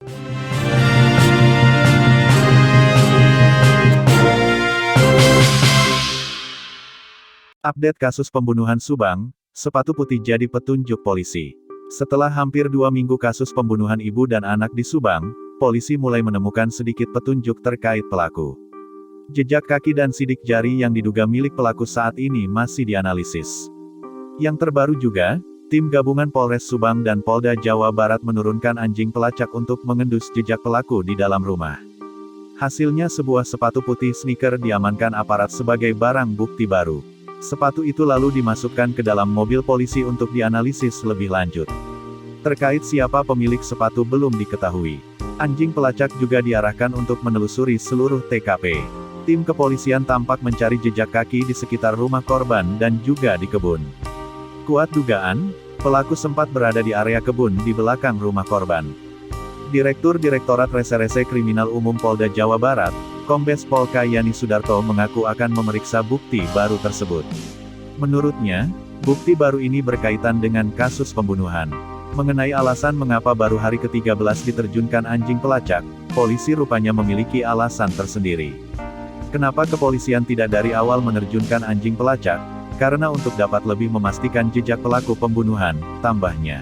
Update kasus pembunuhan Subang, sepatu putih jadi petunjuk polisi. Setelah hampir 2 minggu kasus pembunuhan ibu dan anak di Subang, polisi mulai menemukan sedikit petunjuk terkait pelaku. Jejak kaki dan sidik jari yang diduga milik pelaku saat ini masih dianalisis. Yang terbaru juga, tim gabungan Polres Subang dan Polda Jawa Barat menurunkan anjing pelacak untuk mengendus jejak pelaku di dalam rumah. Hasilnya sebuah sepatu putih sneaker diamankan aparat sebagai barang bukti baru. Sepatu itu lalu dimasukkan ke dalam mobil polisi untuk dianalisis lebih lanjut. Terkait siapa pemilik sepatu belum diketahui. Anjing pelacak juga diarahkan untuk menelusuri seluruh TKP. Tim kepolisian tampak mencari jejak kaki di sekitar rumah korban dan juga di kebun. Kuat dugaan, pelaku sempat berada di area kebun di belakang rumah korban. Direktur Direktorat Reserse Kriminal Umum Polda Jawa Barat, Kombes Pol Kayani Sudarto mengaku akan memeriksa bukti baru tersebut. Menurutnya, bukti baru ini berkaitan dengan kasus pembunuhan. Mengenai alasan mengapa baru hari ke-13 diterjunkan anjing pelacak, polisi rupanya memiliki alasan tersendiri. Kenapa kepolisian tidak dari awal menerjunkan anjing pelacak? Karena untuk dapat lebih memastikan jejak pelaku pembunuhan, tambahnya.